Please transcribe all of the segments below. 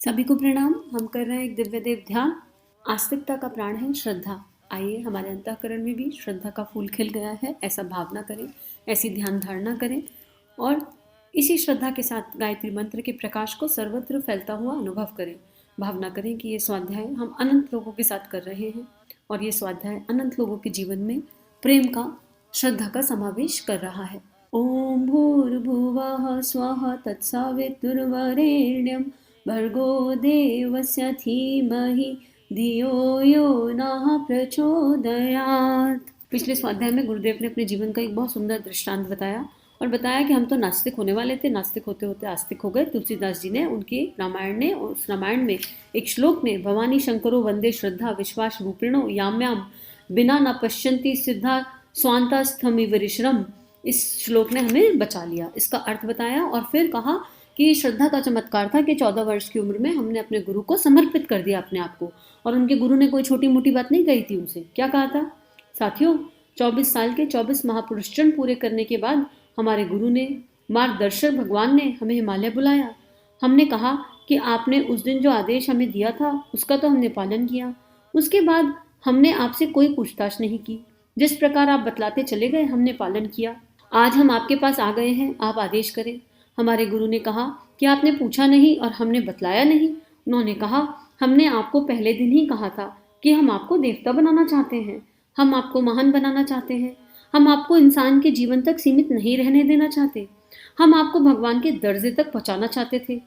सभी को प्रणाम। हम कर रहे हैं एक दिव्य देव ध्यान। आस्तिकता का प्राण है श्रद्धा। आइए हमारे अंतःकरण में भी श्रद्धा का फूल खिल गया है, ऐसा भावना करें, ऐसी ध्यान धारणा करें और इसी श्रद्धा के साथ गायत्री मंत्र के प्रकाश को सर्वत्र फैलता हुआ अनुभव करें। भावना करें कि ये स्वाध्याय हम अनंत लोगों के साथ कर रहे हैं और ये स्वाध्याय अनंत लोगों के जीवन में प्रेम का, श्रद्धा का समावेश कर रहा है। ओम भूर्भुवः स्वः तत्सवितुर्वरेण्यं भर्गो देवस्य धीमहि धियो यो नः प्रचोदयात्। पिछले स्वाध्याय में गुरुदेव ने अपने जीवन का एक बहुत सुंदर दृष्टांत बताया और बताया कि हम तो नास्तिक होने वाले थे, नास्तिक होते होते आस्तिक हो गए। तुलसीदास जी ने उनके रामायण में एक श्लोक में भवानी शंकरो वंदे श्रद्धा विश्वास रूपिणो याम्याम बिना न पश्यन्ति सिद्धा स्वांतस्थमिव ऋषरम, इस श्लोक ने हमें बचा लिया, इसका अर्थ बताया और फिर कहा कि श्रद्धा का चमत्कार था कि 14 वर्ष की उम्र में हमने अपने गुरु को समर्पित कर दिया अपने आप को। और उनके गुरु ने कोई छोटी मोटी बात नहीं कही थी उनसे। क्या कहा था साथियों? 24 साल के 24 महापुरुषचरण पूरे करने के बाद हमारे गुरु ने, मार्गदर्शक भगवान ने हमें हिमालय बुलाया। हमने कहा कि आपने उस दिन जो आदेश हमें दिया था उसका तो हमने पालन किया। उसके बाद हमने आपसे कोई पूछताछ नहीं की। जिस प्रकार आप बतलाते चले गए हमने पालन किया। आज हम आपके पास आ गए हैं, आप आदेश करें। हमारे गुरु ने कहा कि आपने पूछा नहीं और हमने बतलाया नहीं। उन्होंने कहा हमने आपको पहले दिन ही कहा था कि हम आपको देवता बनाना चाहते हैं, हम आपको महान बनाना चाहते हैं, हम आपको इंसान के जीवन तक सीमित नहीं रहने देना चाहते, हम आपको भगवान के दर्जे तक पहुंचाना चाहते थे।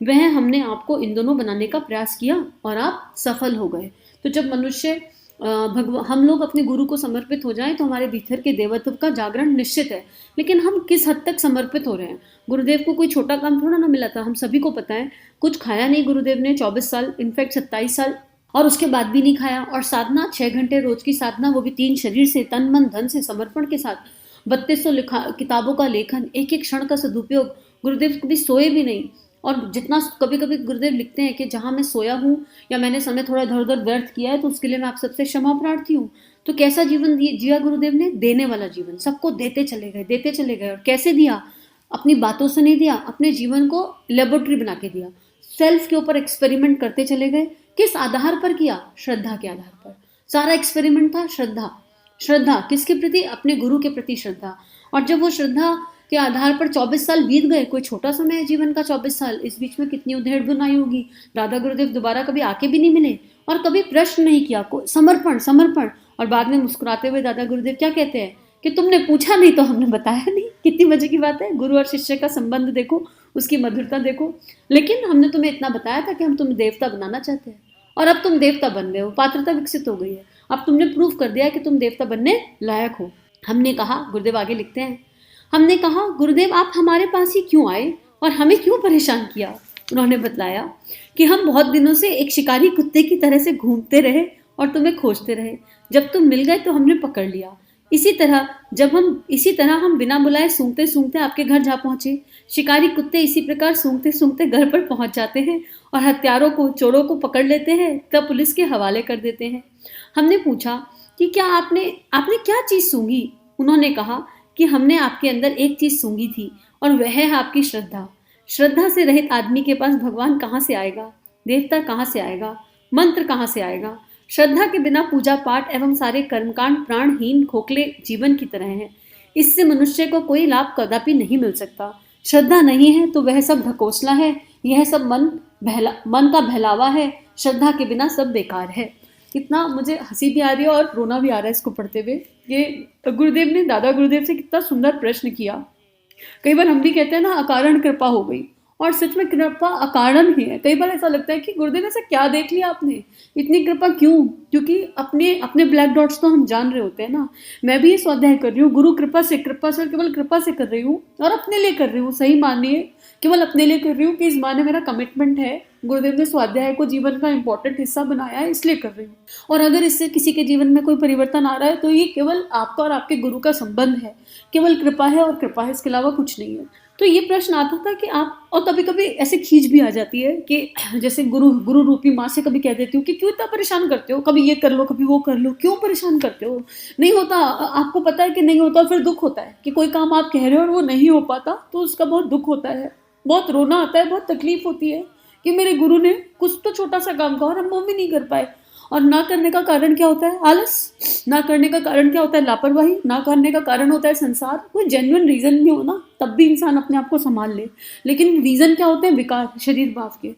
वह हमने आपको इन दोनों बनाने का प्रयास किया और आप सफल हो गए। तो जब मनुष्य हम लोग अपने गुरु को समर्पित हो जाएं तो हमारे भीतर के देवत्व का जागरण निश्चित है। लेकिन हम किस हद तक समर्पित हो रहे हैं? गुरुदेव को कोई छोटा काम थोड़ा ना मिला था, हम सभी को पता है। कुछ खाया नहीं गुरुदेव ने 24 साल, इनफैक्ट 27 साल, और उसके बाद भी नहीं खाया। और साधना 6 घंटे रोज की साधना, वो भी 3 शरीर से, तन मन धन से समर्पण के साथ। 3200 किताबों का लेखन, एक एक क्षण का सदुपयोग। गुरुदेव कभी सोए भी नहीं। और जितना कभी कभी गुरुदेव लिखते हैं कि जहाँ मैं सोया हूँ या मैंने समय थोड़ा इधर उधर व्यर्थ किया है तो उसके लिए मैं आप सबसे क्षमा प्रार्थी हूँ। तो कैसा जीवन जिया गुरुदेव ने? देने वाला जीवन, सबको देते चले गए। और कैसे दिया? अपनी बातों से नहीं दिया, अपने जीवन को लेबोरेटरी बना के दिया। सेल्फ के ऊपर एक्सपेरिमेंट करते चले गए। किस आधार पर किया? श्रद्धा के आधार पर। सारा एक्सपेरिमेंट था श्रद्धा किसके प्रति? अपने गुरु के प्रति श्रद्धा। और जब वो श्रद्धा के आधार पर 24 साल बीत गए, कोई छोटा समय है जीवन का 24 साल, इस बीच में कितनी उधेड़ बुनाई होगी। दादा गुरुदेव दोबारा कभी आके भी नहीं मिले और कभी प्रश्न नहीं किया, समर्पण। और बाद में मुस्कुराते हुए दादा गुरुदेव क्या कहते हैं कि तुमने पूछा नहीं तो हमने बताया नहीं। कितनी मजे की बात है। गुरु और शिष्य का संबंध देखो, उसकी मधुरता देखो। लेकिन हमने तुम्हें इतना बताया था कि हम तुम्हें देवता बनाना चाहते हैं और अब तुम देवता बन गए हो, पात्रता विकसित हो गई है, अब तुमने प्रूव कर दिया कि तुम देवता बनने लायक हो। हमने कहा, गुरुदेव आगे लिखते हैं, हमने कहा गुरुदेव आप हमारे पास ही क्यों आए और हमें क्यों परेशान किया? उन्होंने बतलाया कि हम बहुत दिनों से एक शिकारी कुत्ते की तरह से घूमते रहे और तुम्हें खोजते रहे। जब तुम मिल गए तो हमने पकड़ लिया। इसी तरह हम बिना बुलाए सूंघते सूंघते आपके घर जा पहुंचे। शिकारी कुत्ते इसी प्रकार सूंघते सूंघते घर पर पहुंच जाते हैं और हत्यारों को, चोरों को पकड़ लेते हैं, तब पुलिस के हवाले कर देते हैं। हमने पूछा कि क्या आपने क्या चीज सूंघी? उन्होंने कहा कि हमने आपके अंदर एक चीज सूंघी थी और वह है आपकी श्रद्धा। श्रद्धा से रहित आदमी के पास भगवान कहाँ से आएगा? देवता कहाँ से आएगा? मंत्र कहाँ से आएगा? श्रद्धा के बिना पूजा पाठ एवं सारे कर्मकांड प्राणहीन खोखले जीवन की तरह हैं। इससे मनुष्य को कोई लाभ कदापि नहीं मिल सकता। श्रद्धा नहीं है तो वह सब ढकोसला है, यह सब मन का बहलावा है। श्रद्धा के बिना सब बेकार है। कितना मुझे हंसी भी आ रही है और रोना भी आ रहा है इसको पढ़ते हुए। ये गुरुदेव ने दादा गुरुदेव से कितना सुंदर प्रश्न किया। कई बार हम भी कहते हैं ना, अकारण कृपा हो गई, और सच में कृपा अकारण ही है। कई बार ऐसा लगता है कि गुरुदेव ऐसा क्या देख लिया आपने, इतनी कृपा क्यों? क्योंकि अपने ब्लैक डॉट्स तो हम जान रहे होते हैं ना। मैं भी ये स्वाध्याय कर रही हूँ गुरु कृपा से केवल कृपा से कर रही हूँ और अपने लिए कर रही हूँ। सही मानिए, केवल अपने लिए कर रही हूँ कि इस माने मेरा कमिटमेंट है। गुरुदेव ने स्वाध्याय को जीवन का इंपॉर्टेंट हिस्सा बनाया है, इसलिए कर रही हूँ। और अगर इससे किसी के जीवन में कोई परिवर्तन आ रहा है तो ये केवल आपका और आपके गुरु का संबंध है। केवल कृपा है और कृपा है, इसके अलावा कुछ नहीं है। तो ये प्रश्न आता था कि आप, और कभी कभी ऐसे खींच भी आ जाती है कि जैसे गुरु रूपी माँ से कभी कह देती हूँ कि क्यों इतना परेशान करते हो, कभी ये कर लो कभी वो कर लो, क्यों परेशान करते हो? नहीं होता, आपको पता है कि नहीं होता, फिर दुख होता है कि कोई काम आप कह रहे हो और वो नहीं हो पाता, तो उसका बहुत दुख होता है, बहुत रोना आता है, बहुत तकलीफ होती है कि मेरे गुरु ने कुछ तो छोटा सा काम कहा और हम वो भी नहीं कर पाए। और ना करने का कारण क्या होता है? आलस। ना करने का कारण क्या होता है? लापरवाही। ना करने का कारण होता है संसार। कोई जेन्युइन रीजन भी हो ना, तब भी इंसान अपने आप को संभाल ले, लेकिन रीजन क्या होते हैं? विकार, शरीर भाव के।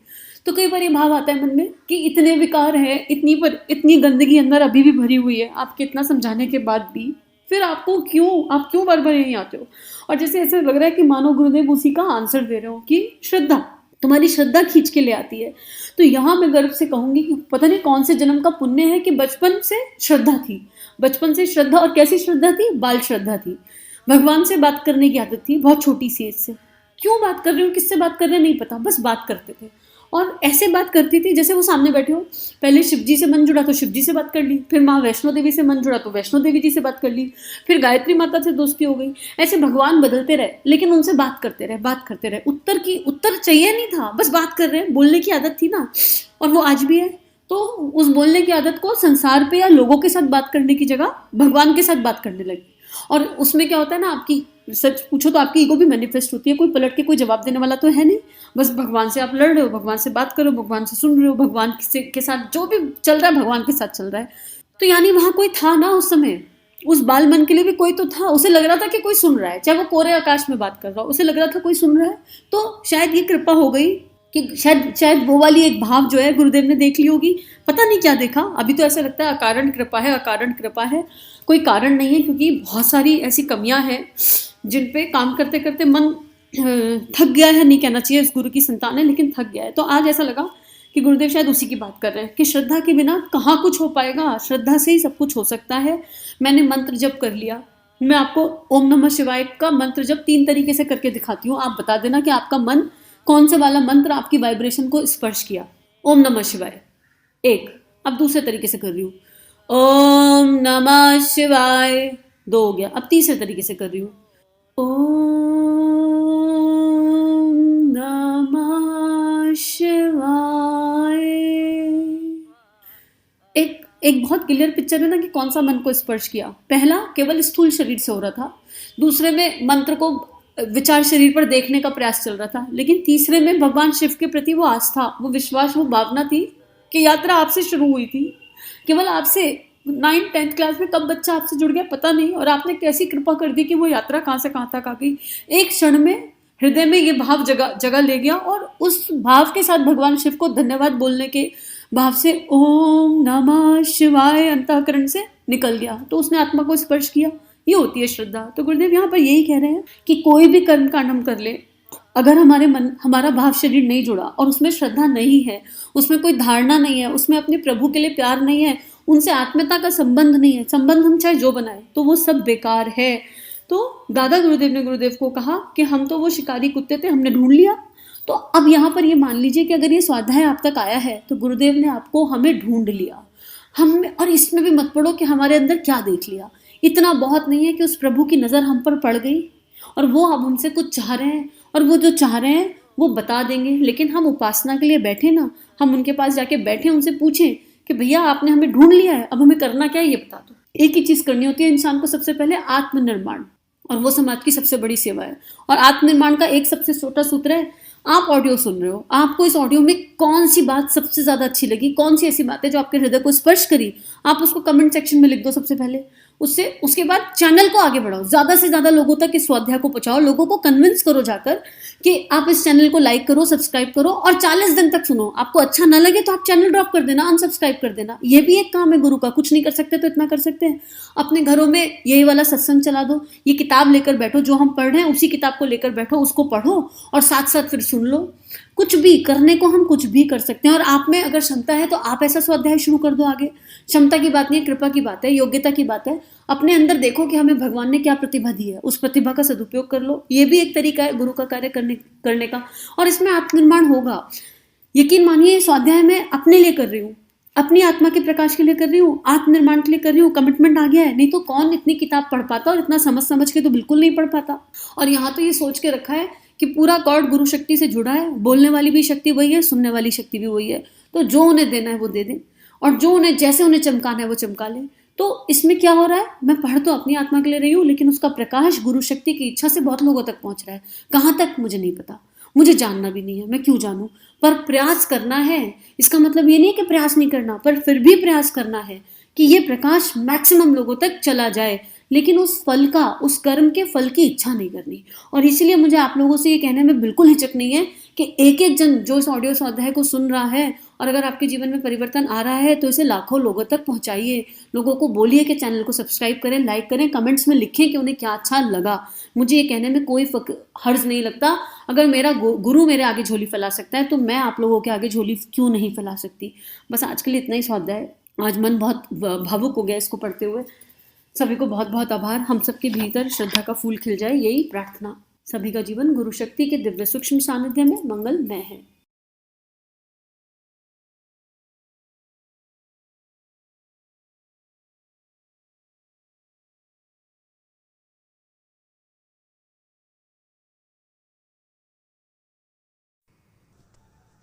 तो कई बार ये भाव आता है मन में कि इतने विकार है, इतनी गंदगी अंदर अभी भी भरी हुई है, आपके इतना समझाने के बाद भी फिर आप क्यों बार बार यहीं आते हो? और जैसे ऐसा लग रहा है कि मानो गुरुदेव उसी का आंसर दे रहे हो कि श्रद्धा, तुम्हारी श्रद्धा खींच के ले आती है। तो यहाँ मैं गर्व से कहूंगी कि पता नहीं कौन से जन्म का पुण्य है कि बचपन से श्रद्धा थी। बचपन से श्रद्धा, और कैसी श्रद्धा थी? बाल श्रद्धा थी। भगवान से बात करने की आदत थी बहुत छोटी सी एज से। क्यों बात कर रहे हो, किससे बात कर रहे हैं नहीं पता, बस बात करते थे। और ऐसे बात करती थी जैसे वो सामने बैठे हो। पहले शिव जी से मन जुड़ा तो शिव जी से बात कर ली, फिर माँ वैष्णो देवी से मन जुड़ा तो वैष्णो देवी जी से बात कर ली, फिर गायत्री माता से दोस्ती हो गई। ऐसे भगवान बदलते रहे, लेकिन उनसे बात करते रहे। उत्तर चाहिए नहीं था, बस बात कर रहे हैं। बोलने की आदत थी ना, और वो आज भी है। तो उस बोलने की आदत को संसार पे या लोगों के साथ बात करने की जगह भगवान के साथ बात करने लगी। और उसमें क्या होता है ना, आपकी सच पूछो तो आपकी ईगो भी मैनिफेस्ट होती है। कोई पलट के कोई जवाब देने वाला तो है नहीं, बस भगवान से आप लड़ रहे हो, भगवान से बात करो, भगवान से सुन रहे हो, भगवान के साथ जो भी चल रहा है भगवान के साथ चल रहा है। तो यानी वहां कोई था ना उस समय, उस बाल मन के लिए भी कोई तो था। उसे लग रहा था कि कोई सुन रहा है, चाहे वो कोरे आकाश में बात कर रहा हो, उसे लग रहा था कोई सुन रहा है। तो शायद ये कृपा हो गई कि शायद वो वाली एक भाव जो है गुरुदेव ने देख ली होगी। पता नहीं क्या देखा, अभी तो ऐसा लगता है अकारण कृपा है, अकारण कृपा है। कोई कारण नहीं है, क्योंकि बहुत सारी ऐसी कमियां हैं जिन पे काम करते करते मन थक गया है। नहीं कहना चाहिए इस गुरु की संतान है, लेकिन थक गया है। तो आज ऐसा लगा कि गुरुदेव शायद उसी की बात कर रहे हैं कि श्रद्धा के बिना कहाँ कुछ हो पाएगा, श्रद्धा से ही सब कुछ हो सकता है। मैंने मंत्र जप कर लिया, मैं आपको ओम नमः शिवाय का मंत्र जप 3 तरीके से करके दिखाती हूँ। आप बता देना कि आपका मन कौन सा वाला मंत्र आपकी वाइब्रेशन को स्पर्श किया। ओम नमः शिवाय 1। अब दूसरे तरीके से कर रही हूँ, ओम नमः शिवाय 2 हो गया। अब तीसरे तरीके से कर रही हूँ, ओम नमः शिवाय। एक बहुत क्लियर पिक्चर है ना कि कौन सा मन को स्पर्श किया। पहला केवल स्थूल शरीर से हो रहा था, दूसरे में मंत्र को विचार शरीर पर देखने का प्रयास चल रहा था, लेकिन तीसरे में भगवान शिव के प्रति वो आस्था, वो विश्वास, वो भावना थी कि यात्रा आपसे शुरू हुई थी, केवल आपसे। 9th-10th क्लास में कब बच्चा आपसे जुड़ गया पता नहीं, और आपने कैसी कृपा कर दी कि वो यात्रा कहाँ से कहाँ तक आ गई। एक क्षण में हृदय में ये भाव जगह ले गया, और उस भाव के साथ भगवान शिव को धन्यवाद बोलने के भाव से ओम नमः शिवाय अंतःकरण से निकल गया। तो उसने आत्मा को स्पर्श किया। ये होती है श्रद्धा। तो गुरुदेव यहाँ पर यही कह रहे हैं कि कोई भी कर्म कांड हम कर ले, अगर हमारा भाव शरीर नहीं जुड़ा और उसमें श्रद्धा नहीं है, उसमें कोई धारणा नहीं है, उसमें अपने प्रभु के लिए प्यार नहीं है, उनसे आत्मीयता का संबंध नहीं है, संबंध हम चाहे जो बनाए, तो वो सब बेकार है। तो दादा गुरुदेव ने गुरुदेव को कहा कि हम तो वो शिकारी कुत्ते थे, हमने ढूंढ लिया। तो अब यहाँ पर ये मान लीजिए कि अगर ये स्वाध्याय आप तक आया है तो गुरुदेव ने हमें ढूंढ लिया। और इसमें भी मत पड़ो कि हमारे अंदर क्या देख लिया। इतना बहुत नहीं है कि उस प्रभु की नज़र हम पर पड़ गई और वो अब हमसे कुछ चाह रहे हैं, और वो जो चाह रहे हैं वो बता देंगे। लेकिन हम उपासना के लिए बैठे ना, हम उनके पास जाके बैठे, उनसे पूछें कि भैया आपने हमें ढूंढ लिया है, अब हमें करना क्या है ये बता दो। एक ही चीज़ करनी होती है इंसान को, सबसे पहले आत्मनिर्माण, और वो समाज की सबसे बड़ी सेवा है। और आत्मनिर्माण का एक सबसे छोटा सूत्र है, आप ऑडियो सुन रहे हो, आपको इस ऑडियो में कौन सी बात सबसे ज़्यादा अच्छी लगी, कौन सी ऐसी बात है जो आपके हृदय को स्पर्श करी, आप उसको कमेंट सेक्शन में लिख दो सबसे पहले। उसके बाद चैनल को आगे बढ़ाओ, ज़्यादा से ज़्यादा लोगों तक इस स्वाध्याय को पहुंचाओ, लोगों को कन्विंस करो जाकर कि आप इस चैनल को लाइक करो, सब्सक्राइब करो, और 40 दिन तक सुनो। आपको अच्छा ना लगे तो आप चैनल ड्रॉप कर देना, अनसब्सक्राइब कर देना। ये भी एक काम है गुरु का। कुछ नहीं कर सकते तो इतना कर सकते हैं, अपने घरों में यही वाला सत्संग चला दो, ये किताब लेकर बैठो, जो हम पढ़ रहे हैं उसी किताब को लेकर बैठो, उसको पढ़ो और साथ साथ फिर सुन लो। कुछ भी करने को हम कुछ भी कर सकते हैं, और आप में अगर क्षमता है तो आप ऐसा स्वाध्याय शुरू कर दो आगे। क्षमता की बात नहीं है, कृपा की बात है, योग्यता की बात है। अपने अंदर देखो कि हमें भगवान ने क्या प्रतिभा दी है, उस प्रतिभा का सदुपयोग कर लो। ये भी एक तरीका है गुरु का कार्य करने का, और इसमें आत्मनिर्माण होगा। यकीन मानिए, स्वाध्याय मैं अपने लिए कर रही हूँ, अपनी आत्मा के प्रकाश के लिए कर रही हूँ, आत्मनिर्माण के लिए कर रही हूँ। कमिटमेंट आ गया है, नहीं तो कौन इतनी किताब पढ़ पाता, और इतना समझ के तो बिल्कुल नहीं पढ़ पाता। और यहाँ तो ये सोच के रखा है कि पूरा कॉर्ड गुरु शक्ति से जुड़ा है, बोलने वाली भी शक्ति वही है, सुनने वाली शक्ति भी वही है। तो जो उन्हें देना है वो दे दें, और जो उन्हें जैसे उन्हें चमकाना है वो चमका लें। तो इसमें क्या हो रहा है, मैं पढ़ तो अपनी आत्मा के लिए रही हूँ, लेकिन उसका प्रकाश गुरु शक्ति की इच्छा से बहुत लोगों तक पहुंच रहा है। कहाँ तक मुझे नहीं पता, मुझे जानना भी नहीं है, मैं क्यों जानूं, पर प्रयास करना है। इसका मतलब ये नहीं है कि प्रयास नहीं करना, पर फिर भी प्रयास करना है कि ये प्रकाश मैक्सिमम लोगों तक चला जाए, लेकिन उस फल का, उस कर्म के फल की इच्छा नहीं करनी। और इसीलिए मुझे आप लोगों से ये कहने में बिल्कुल हिचक नहीं है कि एक एक जन जो इस ऑडियो स्वाध्याय को सुन रहा है और अगर आपके जीवन में परिवर्तन आ रहा है तो इसे लाखों लोगों तक पहुंचाइए। लोगों को बोलिए कि चैनल को सब्सक्राइब करें, लाइक करें, कमेंट्स में लिखें कि उन्हें क्या अच्छा लगा। मुझे ये कहने में कोई हर्ज नहीं लगता। अगर मेरा गुरु मेरे आगे झोली फैला सकता है तो मैं आप लोगों के आगे झोली क्यों नहीं फैला सकती। बस आज के लिए इतना ही स्वाध्याय। आज मन बहुत भावुक हो गया इसको पढ़ते हुए। सभी को बहुत बहुत आभार। हम सबके भीतर श्रद्धा का फूल खिल जाए, यही प्रार्थना। सभी का जीवन गुरु शक्ति के दिव्य सूक्ष्म सानिध्य में मंगलमय है।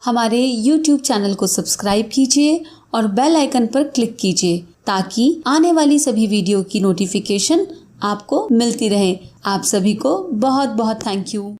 हमारे YouTube चैनल को सब्सक्राइब कीजिए और बेल आइकन पर क्लिक कीजिए ताकि आने वाली सभी वीडियो की नोटिफिकेशन आपको मिलती रहे। आप सभी को बहुत बहुत थैंक यू।